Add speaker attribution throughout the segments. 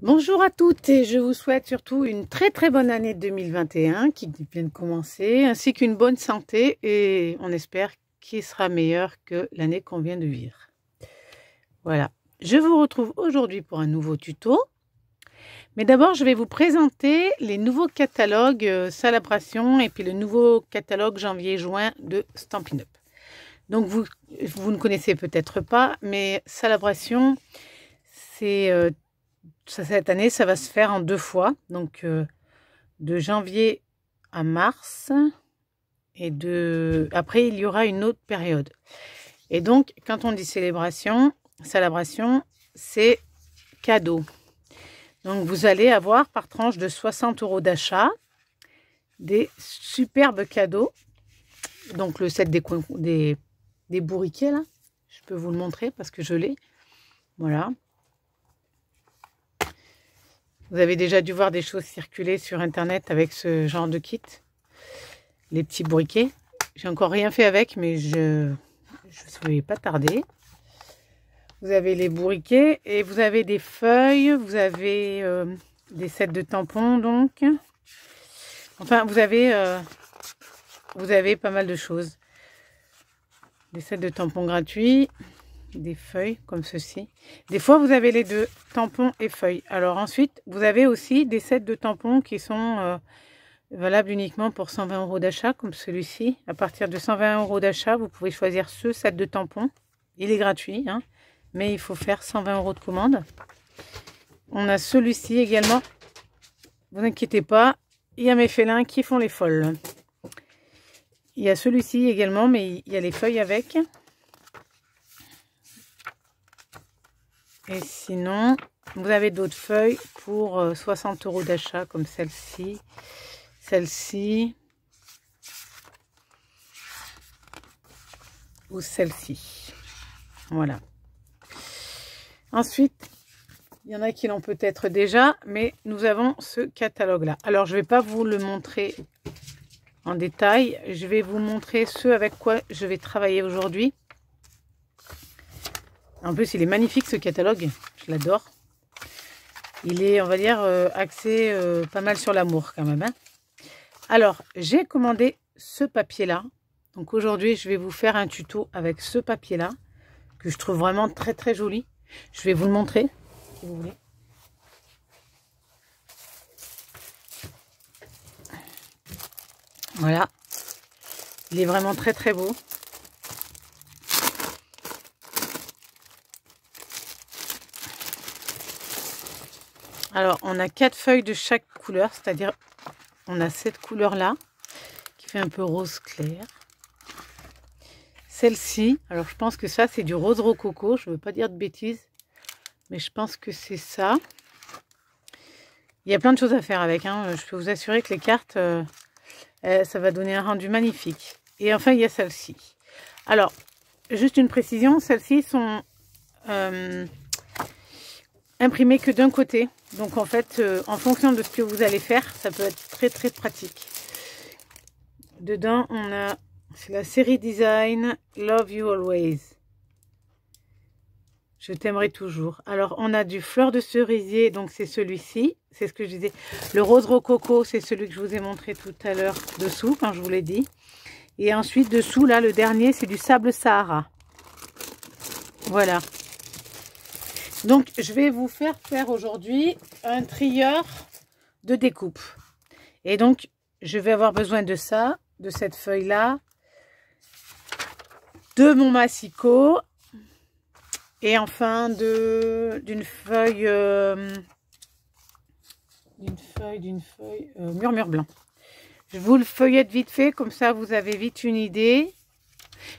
Speaker 1: Bonjour à toutes et je vous souhaite surtout une très bonne année 2021 qui vient de commencer, ainsi qu'une bonne santé et on espère qu'il sera meilleur que l'année qu'on vient de vivre. Voilà, je vous retrouve aujourd'hui pour un nouveau tuto. Mais d'abord, je vais vous présenter les nouveaux catalogues Salabration et puis le nouveau catalogue janvier-juin de Stampin' Up. Donc vous ne connaissez peut-être pas, mais Salabration, c'est cette année, ça va se faire en 2 fois, donc de janvier à mars, et après il y aura une autre période. Et donc, quand on dit Salabration, c'est cadeau. Donc vous allez avoir par tranche de 60 € d'achat des superbes cadeaux. Donc le set des bourriquets là, je peux vous le montrer parce que je l'ai. Voilà. Vous avez déjà dû voir des choses circuler sur internet avec ce genre de kit. Les petits bourriquets. J'ai encore rien fait avec, mais je ne vais pas tarder. Vous avez les bourriquets et vous avez des feuilles. Vous avez des sets de tampons donc. Enfin, vous avez pas mal de choses. Des sets de tampons gratuits. Des feuilles comme ceci. Des fois vous avez les deux, tampons et feuilles. Alors ensuite vous avez aussi des sets de tampons qui sont valables uniquement pour 120 € d'achat comme celui-ci. À partir de 120 € d'achat vous pouvez choisir ce set de tampons. Il est gratuit hein, mais il faut faire 120 € de commande. On a celui-ci également. Vous inquiétez pas, il y a mes félins qui font les folles. Il y a celui-ci également, mais il y a les feuilles avec. Et sinon, vous avez d'autres feuilles pour 60 € d'achat, comme celle-ci, celle-ci ou celle-ci. Voilà. Ensuite, il y en a qui l'ont peut-être déjà, mais nous avons ce catalogue-là. Alors, je ne vais pas vous le montrer en détail. Je vais vous montrer ce avec quoi je vais travailler aujourd'hui. En plus, il est magnifique ce catalogue, je l'adore. Il est, on va dire, axé pas mal sur l'amour quand même. Hein. Alors, j'ai commandé ce papier-là. Donc aujourd'hui, je vais vous faire un tuto avec ce papier-là, que je trouve vraiment très joli. Je vais vous le montrer, si vous voulez. Voilà. Il est vraiment très beau. Alors, on a 4 feuilles de chaque couleur, c'est-à-dire on a cette couleur-là, qui fait un peu rose clair. Celle-ci, alors je pense que ça, c'est du rose rococo, je ne veux pas dire de bêtises, mais je pense que c'est ça. Il y a plein de choses à faire avec, hein. Je peux vous assurer que les cartes, ça va donner un rendu magnifique. Et enfin, il y a celle-ci. Alors, juste une précision, celles-ci sont imprimées que d'un côté. Donc en fait, en fonction de ce que vous allez faire, ça peut être très pratique. Dedans, on a, c'est la série design Love You Always. Je t'aimerai toujours. Alors, on a du fleur de cerisier, donc c'est celui-ci. C'est ce que je disais. Le rose rococo, c'est celui que je vous ai montré tout à l'heure dessous, quand je vous l'ai dit. Et ensuite, dessous, là, le dernier, c'est du sable Sahara. Voilà. Donc, je vais vous faire aujourd'hui un trieur de découpe. Et donc, je vais avoir besoin de ça, de cette feuille-là, de mon massicot, et enfin d'une feuille murmure blanc. Je vous le feuillette vite fait, comme ça vous avez vite une idée.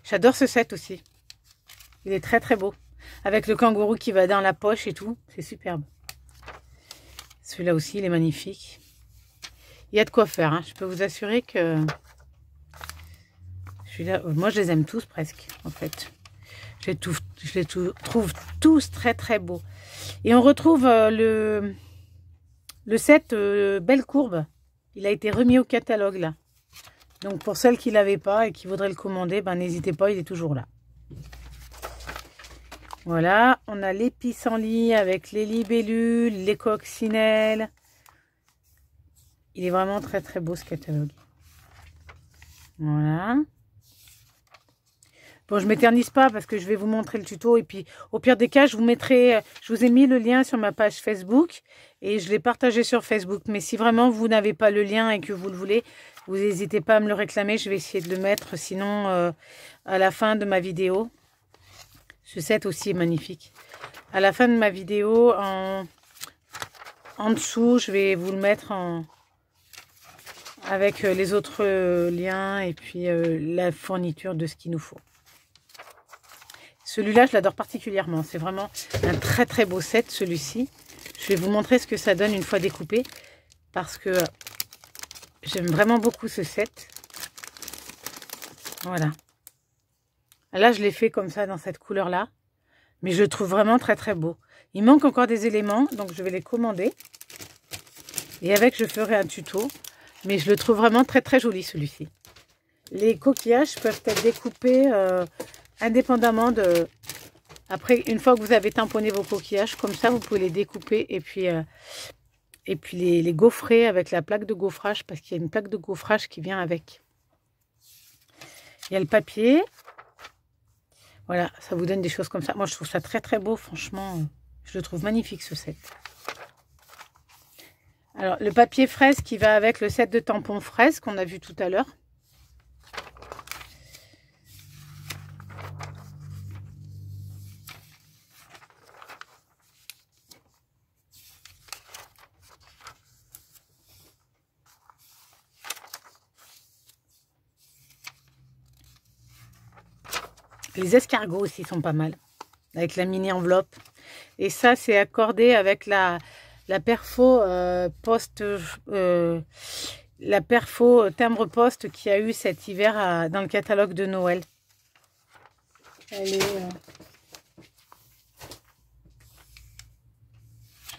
Speaker 1: J'adore ce set aussi. Il est très beau. Avec le kangourou qui va dans la poche et tout. C'est superbe. Celui-là aussi, il est magnifique. Il y a de quoi faire. Hein. Je peux vous assurer que... Celui-là, moi, je les aime tous presque, en fait. Je les trouve tous très beaux. Et on retrouve le set Belle Courbe. Il a été remis au catalogue, là. Donc, pour celles qui ne l'avaient pas et qui voudraient le commander, ben, n'hésitez pas, il est toujours là. Voilà, on a les pissenlits avec les libellules, les coccinelles. Il est vraiment très très beau ce catalogue. Voilà. Bon, je m'éternise pas parce que je vais vous montrer le tuto. Et puis, au pire des cas, je vous ai mis le lien sur ma page Facebook. Et je l'ai partagé sur Facebook. Mais si vraiment vous n'avez pas le lien et que vous le voulez, vous n'hésitez pas à me le réclamer. Je vais essayer de le mettre. Sinon, à la fin de ma vidéo. Ce set aussi est magnifique. À la fin de ma vidéo, en dessous, je vais vous le mettre avec les autres liens et puis la fourniture de ce qu'il nous faut. Celui-là, je l'adore particulièrement. C'est vraiment un très très beau set, celui-ci. Je vais vous montrer ce que ça donne une fois découpé. Parce que j'aime vraiment beaucoup ce set. Voilà. Là, je l'ai fait comme ça, dans cette couleur-là. Mais je le trouve vraiment très très beau. Il manque encore des éléments, donc je vais les commander. Et avec, je ferai un tuto. Mais je le trouve vraiment très très joli, celui-ci. Les coquillages peuvent être découpés indépendamment de... Après, une fois que vous avez tamponné vos coquillages, comme ça, vous pouvez les découper et puis les gaufrer avec la plaque de gaufrage, parce qu'il y a une plaque de gaufrage qui vient avec. Il y a le papier. Voilà, ça vous donne des choses comme ça. Moi, je trouve ça très très beau, franchement. Je le trouve magnifique, ce set. Alors, le papier fraise qui va avec le set de tampons fraise qu'on a vu tout à l'heure. Les escargots aussi sont pas mal, avec la mini enveloppe. Et ça, c'est accordé avec la perfo la perfo timbre poste qu'il y a eu cet hiver dans le catalogue de Noël. Elle est,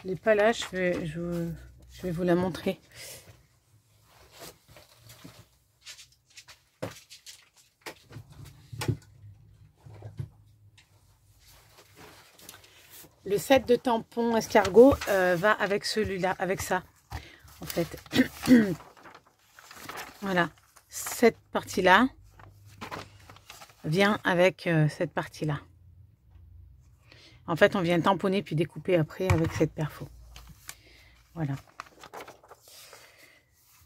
Speaker 1: je l'ai pas là, je vais vous la montrer. Le set de tampons escargot va avec celui-là, avec ça, en fait. Voilà, cette partie-là vient avec cette partie-là. En fait, on vient tamponner puis découper après avec cette perfo. Voilà.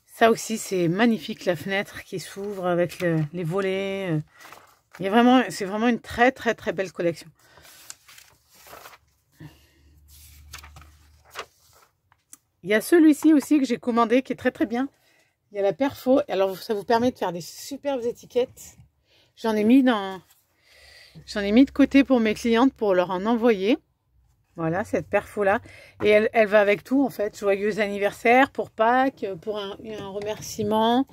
Speaker 1: Ça aussi, c'est magnifique, la fenêtre qui s'ouvre avec les volets. Il y a vraiment, c'est vraiment une très très très belle collection. Il y a celui-ci aussi que j'ai commandé qui est très très bien. Il y a la perfo. Alors ça vous permet de faire des superbes étiquettes. J'en ai mis de côté pour mes clientes pour leur en envoyer. Voilà cette perfo là. Et elle va avec tout en fait. Joyeux anniversaire pour Pâques, pour un remerciement,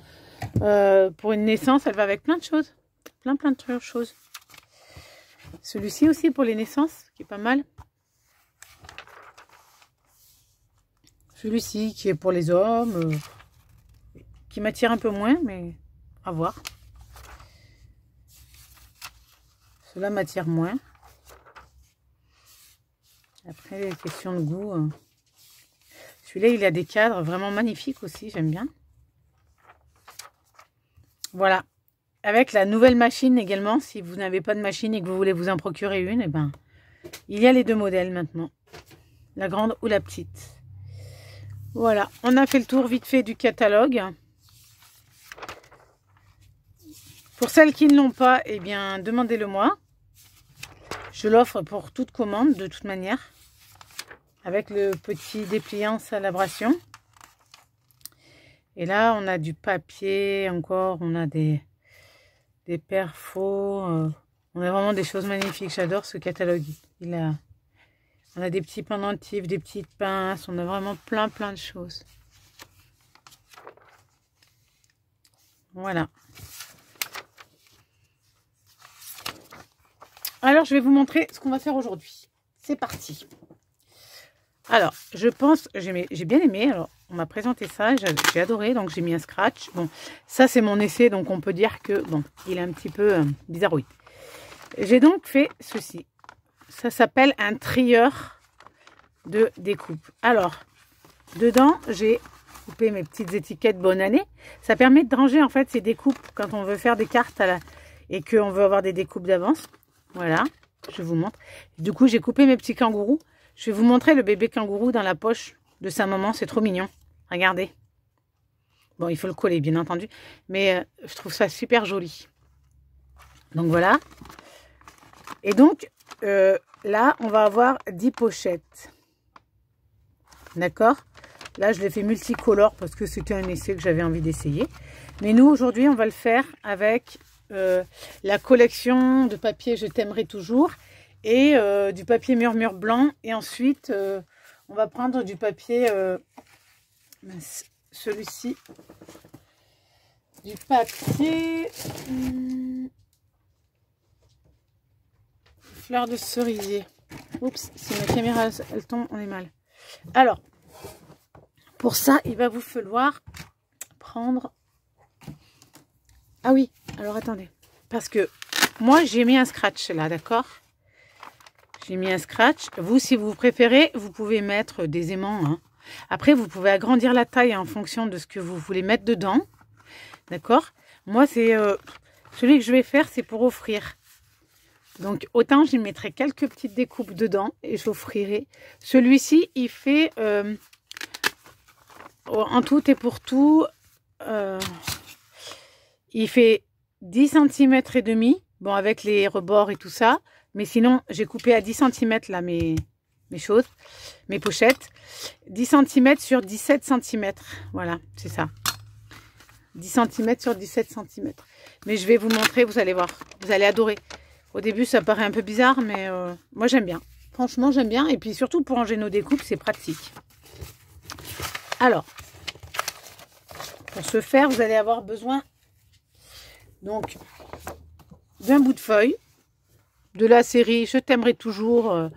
Speaker 1: pour une naissance. Elle va avec plein de choses. Plein de choses. Celui-ci aussi pour les naissances qui est pas mal. Celui-ci qui est pour les hommes, qui m'attire un peu moins, mais à voir. Cela m'attire moins. Après, question de goût. Celui-là, il a des cadres vraiment magnifiques aussi, j'aime bien. Voilà. Avec la nouvelle machine également, si vous n'avez pas de machine et que vous voulez vous en procurer une, eh ben, il y a les deux modèles maintenant. La grande ou la petite. Voilà, on a fait le tour vite fait du catalogue. Pour celles qui ne l'ont pas, eh bien, demandez-le moi. Je l'offre pour toute commande, de toute manière. Avec le petit dépliant à l'abrasion. Et là, on a du papier encore. On a des perfos. On a vraiment des choses magnifiques. J'adore ce catalogue. On a des petits pendentifs, des petites pinces. On a vraiment plein de choses. Voilà. Alors, je vais vous montrer ce qu'on va faire aujourd'hui. C'est parti. Alors, je pense, j'ai bien aimé. Alors, on m'a présenté ça, j'ai adoré. Donc, j'ai mis un scratch. Bon, ça, c'est mon essai. Donc, on peut dire que, bon, il est un petit peu bizarroïde. J'ai donc fait ceci. Ça s'appelle un trieur de découpe. Alors, dedans, j'ai coupé mes petites étiquettes bonne année. Ça permet de ranger en fait ces découpes quand on veut faire des cartes et qu'on veut avoir des découpes d'avance. Voilà, je vous montre. Du coup, j'ai coupé mes petits kangourous. Je vais vous montrer le bébé kangourou dans la poche de sa maman. C'est trop mignon. Regardez. Bon, il faut le coller, bien entendu. Mais je trouve ça super joli. Donc, voilà. Et donc, là, on va avoir 10 pochettes. D'accord? Là, je l'ai fait multicolore parce que c'était un essai que j'avais envie d'essayer. Mais nous, aujourd'hui, on va le faire avec la collection de papier Je t'aimerai toujours et du papier murmure blanc. Et ensuite, on va prendre du papier, celui-ci, du papier fleur de cerisier. Oups, si ma caméra elle tombe, on est mal. Alors, pour ça, il va vous falloir prendre... Ah oui, alors attendez. Parce que moi, j'ai mis un scratch là, d'accord? J'ai mis un scratch. Vous, si vous préférez, vous pouvez mettre des aimants. Hein. Après, vous pouvez agrandir la taille en fonction de ce que vous voulez mettre dedans. D'accord? Moi, c'est celui que je vais faire, c'est pour offrir. Donc, autant j'y mettrai quelques petites découpes dedans et j'offrirai. Celui-ci, il fait, en tout et pour tout, il fait 10 cm et demi. Bon, avec les rebords et tout ça. Mais sinon, j'ai coupé à 10 cm là mes choses, mes pochettes. 10 cm sur 17 cm. Voilà, c'est ça. 10 cm sur 17 cm. Mais je vais vous montrer, vous allez voir. Vous allez adorer. Au début, ça paraît un peu bizarre, mais moi, j'aime bien. Franchement, j'aime bien. Et puis, surtout, pour ranger nos découpes, c'est pratique. Alors, pour ce faire, vous allez avoir besoin donc d'un bout de feuille, de la série Je t'aimerai toujours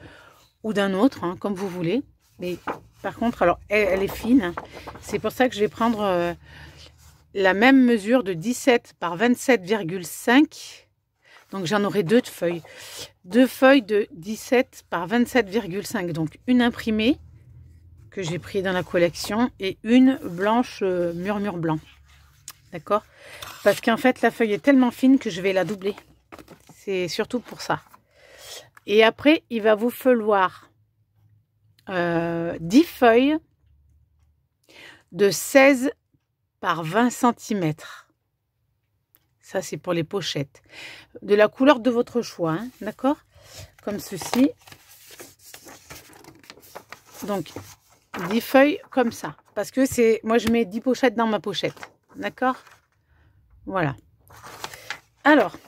Speaker 1: ou d'un autre, hein, comme vous voulez. Mais par contre, alors, elle est fine. C'est pour ça que je vais prendre la même mesure de 17 par 27,5. Donc, j'en aurai deux de feuilles. Deux feuilles de 17 par 27,5. Donc, une imprimée que j'ai pris dans la collection et une blanche murmure blanc. D'accord? Parce qu'en fait, la feuille est tellement fine que je vais la doubler. C'est surtout pour ça. Et après, il va vous falloir 10 feuilles de 16 par 20 cm. Ça, c'est pour les pochettes. De la couleur de votre choix, hein, d'accord? Comme ceci. Donc, 10 feuilles comme ça. Parce que c'est... Moi, je mets 10 pochettes dans ma pochette. D'accord? Voilà. Alors,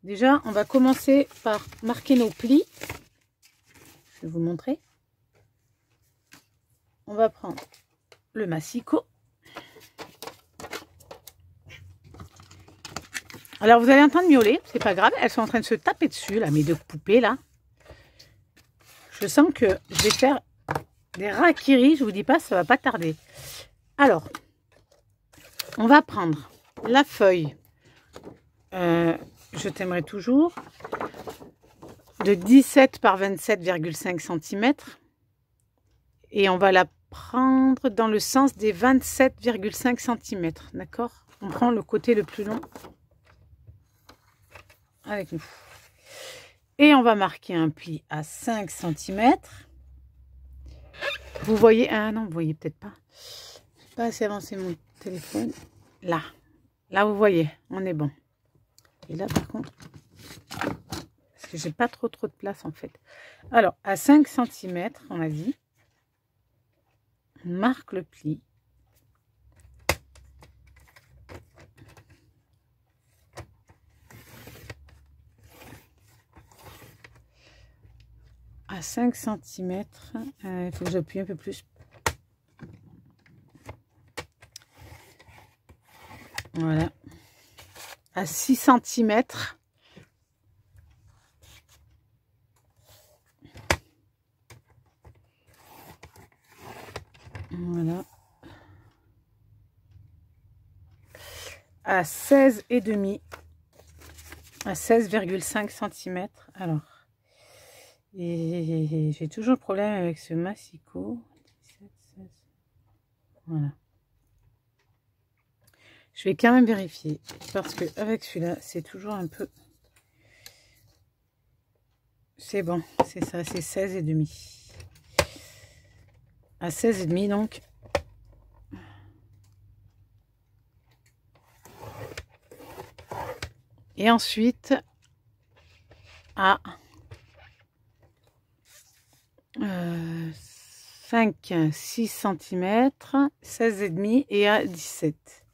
Speaker 1: déjà, on va commencer par marquer nos plis. Je vais vous montrer. On va prendre le massicot. Alors, vous allez entendre miauler, c'est pas grave. Elles sont en train de se taper dessus, là, mes deux poupées, là. Je sens que je vais faire des rakiris, je vous dis pas, ça va pas tarder. Alors, on va prendre la feuille Je t'aimerai toujours de 17 par 27,5 cm. Et on va la prendre dans le sens des 27,5 cm. D'accord? On prend le côté le plus long avec nous. Et on va marquer un pli à 5 cm. Vous voyez, ah non, vous voyez peut-être pas. Je n'ai pas assez avancé mon téléphone. Là. Là, vous voyez, on est bon. Et là, par contre, parce que j'ai pas trop de place en fait. Alors, à 5 cm, on a dit, on marque le pli. À 5 cm, il faut que j'appuie un peu plus. Voilà. À 6 cm. Voilà. À 16,5. À 16,5 cm. Alors, Et j'ai toujours le problème avec ce massicot. 17, 16. Voilà. Je vais quand même vérifier parce que avec celui-là, c'est toujours un peu... C'est bon, c'est ça, c'est 16,5. À 16,5 donc. Et ensuite, à 5, 6 cm, 16,5 et à 17.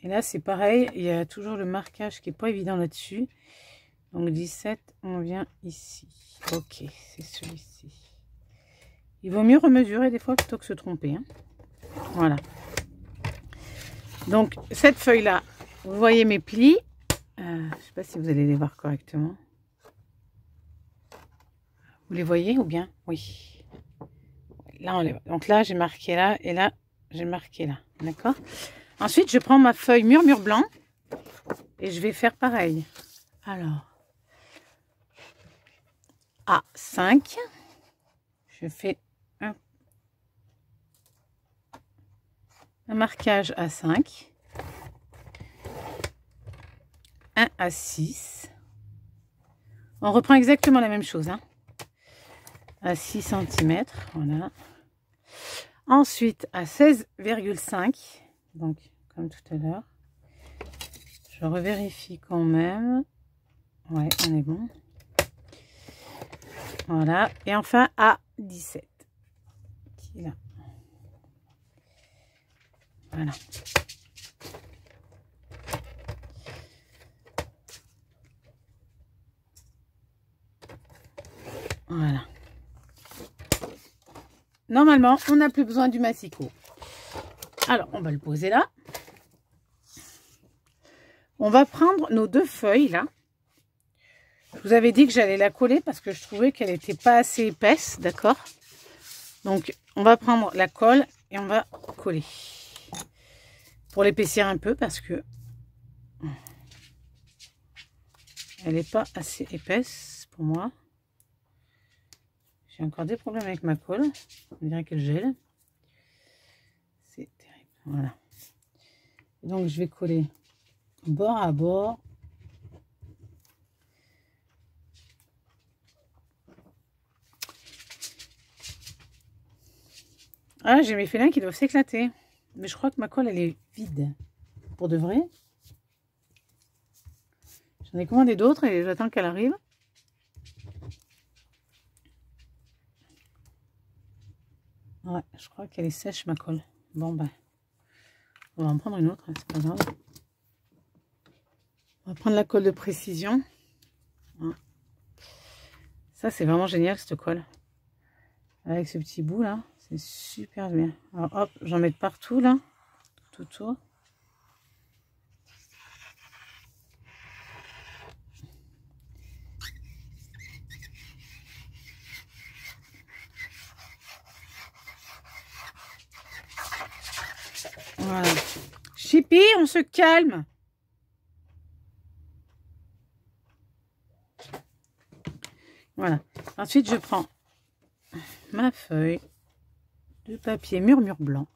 Speaker 1: Et là, c'est pareil, il y a toujours le marquage qui n'est pas évident là-dessus. Donc 17, on vient ici. Ok, c'est celui-ci. Il vaut mieux remesurer des fois plutôt que se tromper. Hein. Voilà. Donc, cette feuille-là, vous voyez mes plis. Je ne sais pas si vous allez les voir correctement. Vous les voyez ou bien? Oui. Là, on les voit. Donc là, j'ai marqué là et là, j'ai marqué là. D'accord? Ensuite, je prends ma feuille murmure blanc et je vais faire pareil. Alors, à 5, je fais un marquage à 5, 1 à 6. On reprend exactement la même chose, hein, à 6 cm, voilà. Ensuite, à 16,5, donc comme tout à l'heure, je revérifie quand même. Ouais, on est bon. Voilà, et enfin à 17, qui est là. Voilà. Voilà. Normalement, on n'a plus besoin du massicot. Alors, on va le poser là. On va prendre nos deux feuilles là. Je vous avais dit que j'allais la coller parce que je trouvais qu'elle n'était pas assez épaisse, d'accord? Donc, on va prendre la colle et on va coller. Pour l'épaissir un peu parce que elle n'est pas assez épaisse pour moi. J'ai encore des problèmes avec ma colle. On dirait qu'elle gèle. C'est terrible. Voilà. Et donc, je vais coller bord à bord. Ah, j'ai mes félins qui doivent s'éclater. Mais je crois que ma colle, elle est vide. Pour de vrai. J'en ai commandé d'autres et j'attends qu'elle arrive. Ouais, je crois qu'elle est sèche, ma colle. Bon, ben, on va en prendre une autre, hein, c'est pas grave. On va prendre la colle de précision. Ça, c'est vraiment génial, cette colle. Avec ce petit bout, là. C'est super bien. Alors, hop, j'en mets partout, là. Tout autour. Voilà. Chippy, on se calme. Voilà. Ensuite, je prends ma feuille de papier murmure blanc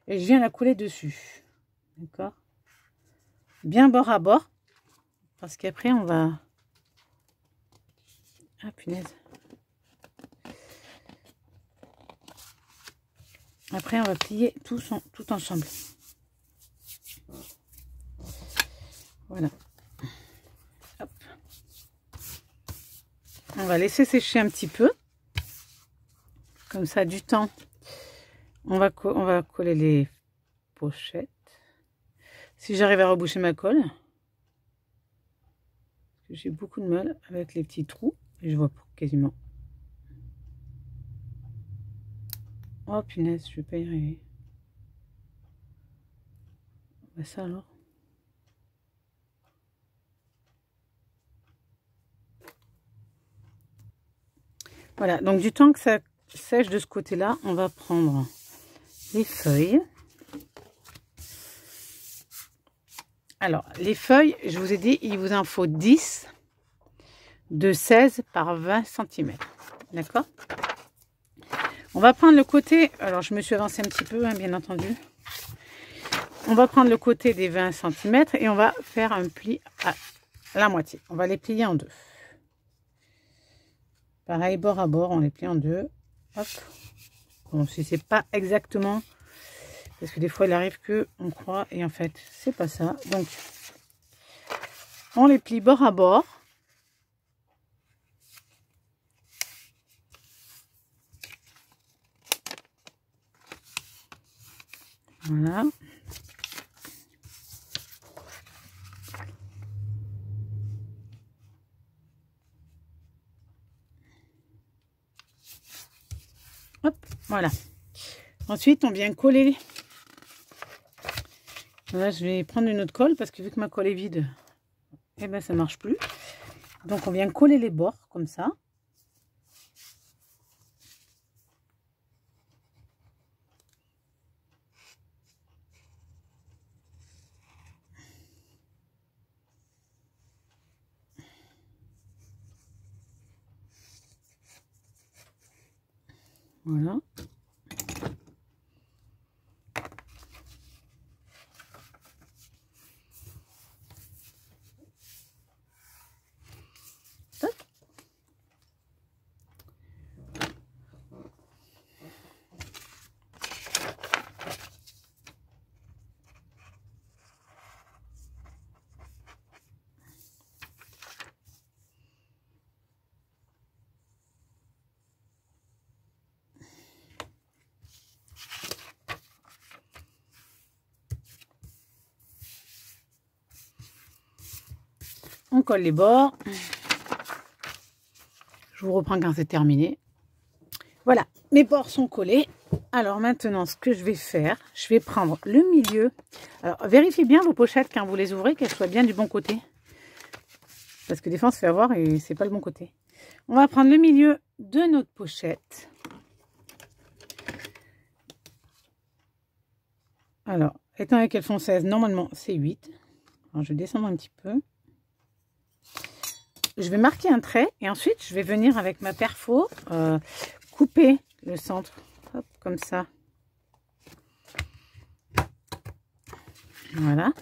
Speaker 1: et je viens la coller dessus. D'accord? Bien bord à bord. Parce qu'après, on va... Ah, punaise. Après, on va plier tout ensemble. Voilà. Hop. On va laisser sécher un petit peu. Comme ça, du temps. On va coller les pochettes. Si j'arrive à reboucher ma colle. Parce que j'ai beaucoup de mal avec les petits trous. Et je vois quasiment. Oh punaise, je vais pas y arriver. Bah ça alors. Voilà, donc du temps que ça sèche de ce côté-là, on va prendre les feuilles. Alors, les feuilles, je vous ai dit, il vous en faut 10. de 16 par 20 cm. D'accord? On va prendre le côté, alors je me suis avancée un petit peu, hein, bien entendu. On va prendre le côté des 20 cm et on va faire un pli à la moitié. On va les plier en deux. Pareil, bord à bord, on les plie en deux. Hop. Bon, si c'est pas exactement, parce que des fois il arrive que on croit et en fait c'est pas ça. Donc on les plie bord à bord. Voilà. Hop, voilà. Ensuite, on vient coller. Là, je vais prendre une autre colle parce que vu que ma colle est vide, eh ben ça marche plus. Donc, on vient coller les bords comme ça. Voilà. Top. On colle les bords. Je vous reprends quand c'est terminé. Voilà, mes bords sont collés. Alors maintenant, ce que je vais faire, je vais prendre le milieu. Alors, vérifiez bien vos pochettes quand vous les ouvrez, qu'elles soient bien du bon côté. Parce que des fois, on se fait avoir et c'est pas le bon côté. On va prendre le milieu de notre pochette. Alors, étant donné qu'elles font 16, normalement, c'est 8. Alors, je vais descendre un petit peu. Je vais marquer un trait et ensuite, je vais venir avec ma perfo couper le centre. Hop, comme ça. Voilà.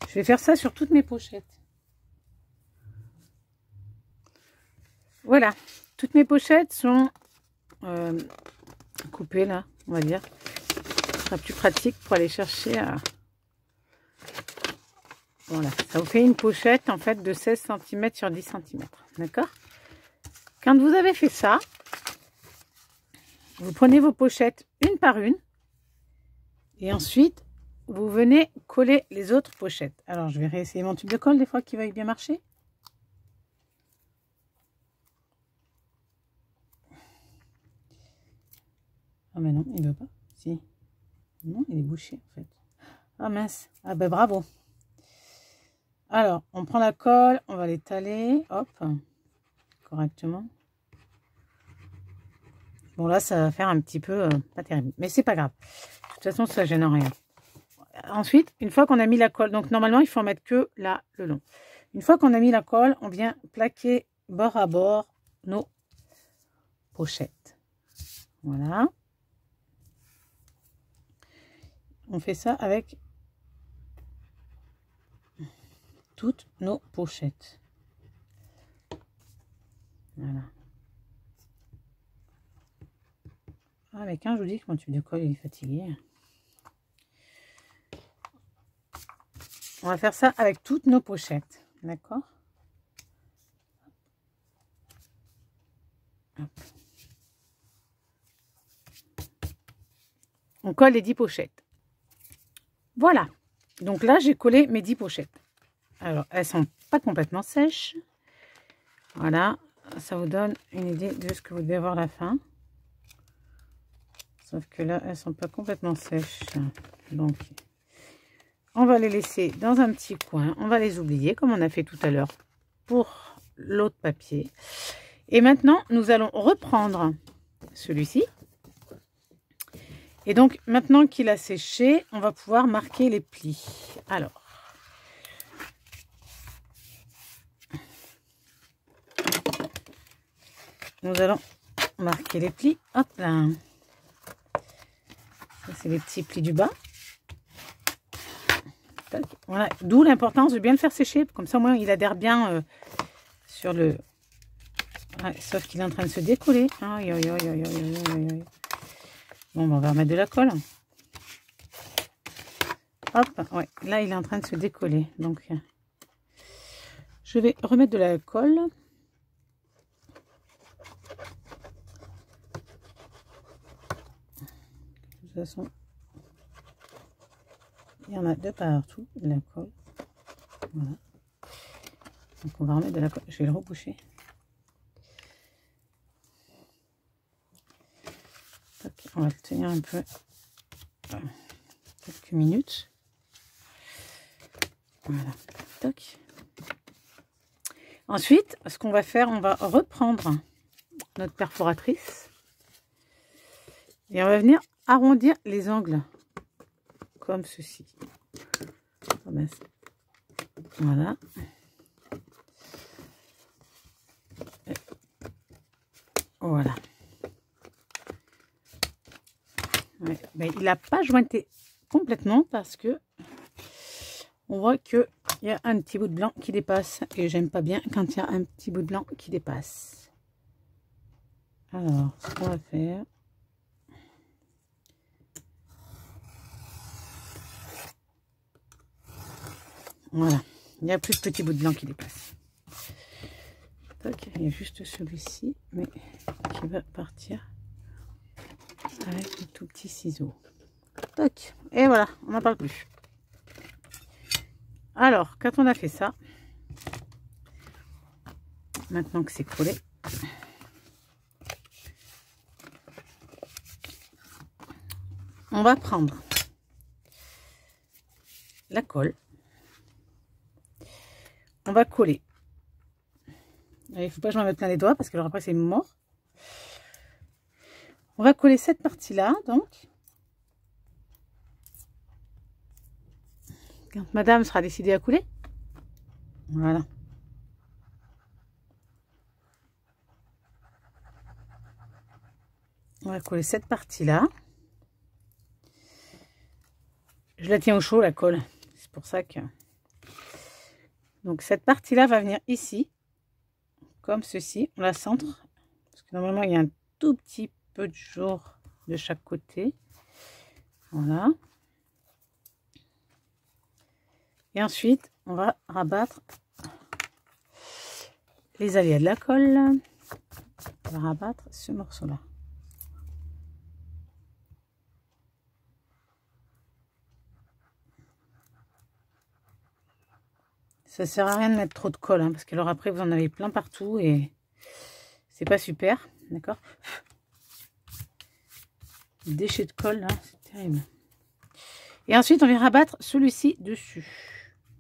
Speaker 1: Je vais faire ça sur toutes mes pochettes. Voilà. Toutes mes pochettes sont coupées là, on va dire. Ce sera plus pratique pour aller chercher à... Voilà, ça vous fait une pochette en fait de 16 cm sur 10 cm. D'accord? Quand vous avez fait ça, vous prenez vos pochettes une par une. Et ensuite, vous venez coller les autres pochettes. Alors, je vais réessayer mon tube de colle des fois qui va bien marcher. Ah mais non, il ne veut pas. Si. Non, il est bouché en fait. Ah mince. Ah ben bravo. Alors, on prend la colle, on va l'étaler, hop, correctement. Bon, là, ça va faire un petit peu pas terrible, mais c'est pas grave. De toute façon, ça gêne rien. Ensuite, une fois qu'on a mis la colle, donc normalement, il faut en mettre que là, le long. Une fois qu'on a mis la colle, on vient plaquer bord à bord nos pochettes. Voilà. On fait ça avec toutes nos pochettes. Voilà. Avec un, je vous dis que mon tube de colle il est fatigué. On va faire ça avec toutes nos pochettes. D'accord? On colle les 10 pochettes. Voilà. Donc là, j'ai collé mes 10 pochettes. Alors, elles sont pas complètement sèches. Voilà. Ça vous donne une idée de ce que vous devez avoir à la fin. Sauf que là, elles sont pas complètement sèches. Donc, on va les laisser dans un petit coin. On va les oublier comme on a fait tout à l'heure pour l'autre papier. Et maintenant, nous allons reprendre celui-ci. Et donc, maintenant qu'il a séché, on va pouvoir marquer les plis. Alors, nous allons marquer les plis. Hop là. Ça, c'est les petits plis du bas. Voilà, d'où l'importance de bien le faire sécher. Comme ça, au moins, il adhère bien sur le... Ouais, sauf qu'il est en train de se décoller. Aïe, aïe, aïe, aïe, aïe, aïe, aïe. Bon, on va remettre de la colle. Hop, ouais, là, il est en train de se décoller. Donc, je vais remettre de la colle. De toute façon, il y en a de partout, de la colle. Voilà. Donc, on va remettre de la colle. Je vais le reboucher. On va le tenir un peu, quelques minutes. Voilà. Toc. Ensuite, ce qu'on va faire, on va reprendre notre perforatrice et on va venir arrondir les angles comme ceci. Voilà. Et voilà. Ouais, ben, il n'a pas jointé complètement parce que on voit qu'il y a un petit bout de blanc qui dépasse et j'aime pas bien quand il y a un petit bout de blanc qui dépasse. Alors, ce qu'on va faire, voilà, il n'y a plus de petits bouts de blanc qui dépassent. Il y a juste celui-ci, mais qui va partir avec le tout petit ciseau. Toc. Et voilà, on n'en parle plus. Alors, quand on a fait ça, maintenant que c'est collé, on va prendre la colle. On va coller. Il ne faut pas que je m'en mette plein les doigts parce que alors après c'est mort. On va coller cette partie-là, donc. Quand madame sera décidée à couler. Voilà. On va coller cette partie-là. Je la tiens au chaud, la colle. C'est pour ça que... Donc cette partie-là va venir ici. Comme ceci. On la centre. Parce que normalement, il y a un tout petit peu de jour de chaque côté. Voilà. Et ensuite, on va rabattre les aléas de la colle. On va rabattre ce morceau-là. Ça sert à rien de mettre trop de colle, hein, parce que alors après, vous en avez plein partout et c'est pas super. D'accord? Déchet de colle, là, c'est terrible. Et ensuite, on vient rabattre celui-ci dessus.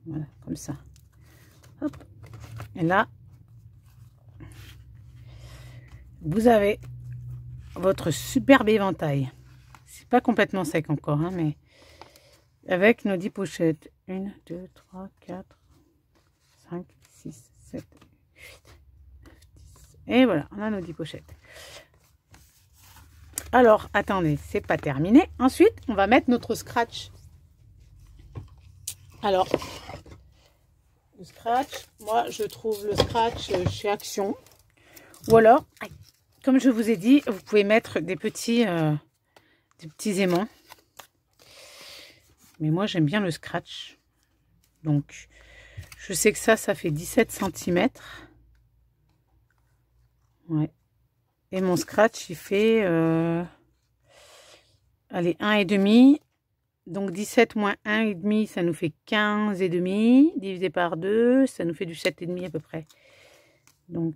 Speaker 1: Voilà, comme ça. Hop. Et là, vous avez votre superbe éventail. C'est pas complètement sec encore, hein, mais avec nos 10 pochettes. 1, 2, 3, 4, 5, 6, 7, 8, 9, 10. Et voilà, on a nos 10 pochettes. Alors, attendez, c'est pas terminé. Ensuite, on va mettre notre scratch. Alors, le scratch, moi, je trouve le scratch chez Action. Ou alors, comme je vous ai dit, vous pouvez mettre des petits aimants. Mais moi, j'aime bien le scratch. Donc, je sais que ça fait 17 cm. Ouais. Et mon scratch, il fait, allez, 1,5. Donc, 17 moins 1,5, ça nous fait 15,5. Divisé par 2, ça nous fait du 7,5 à peu près. Donc,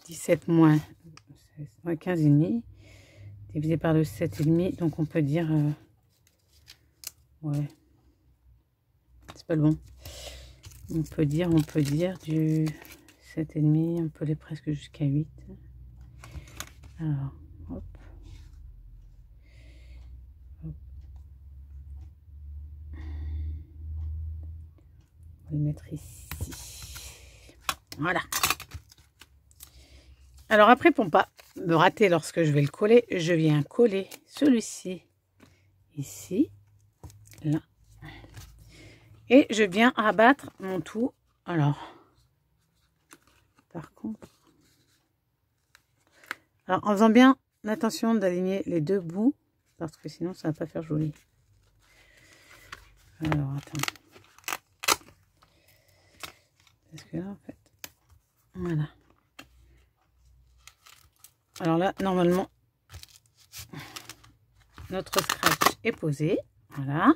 Speaker 1: 17 moins 15,5. Divisé par 2, 7,5. Donc, on peut dire... ouais. C'est pas le bon. On peut dire du 7,5. On peut aller presque jusqu'à 8. Alors, hop. Hop. On va le mettre ici. Voilà. Alors après, pour ne pas me rater lorsque je vais le coller, je viens coller celui-ci ici, là. Et je viens abattre mon tout. Alors, par contre, alors en faisant bien attention d'aligner les deux bouts, parce que sinon ça va pas faire joli. Alors, attends. Parce que là, en fait, voilà. Alors là, normalement, notre scratch est posé. Voilà.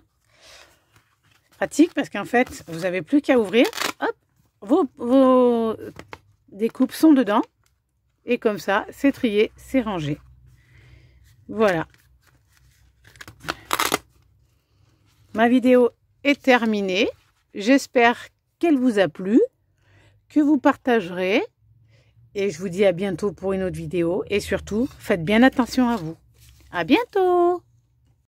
Speaker 1: Pratique parce qu'en fait, vous n'avez plus qu'à ouvrir. Hop, vos découpes sont dedans. Et comme ça, c'est trié, c'est rangé. Voilà. Ma vidéo est terminée. J'espère qu'elle vous a plu, que vous partagerez. Et je vous dis à bientôt pour une autre vidéo. Et surtout, faites bien attention à vous. À bientôt!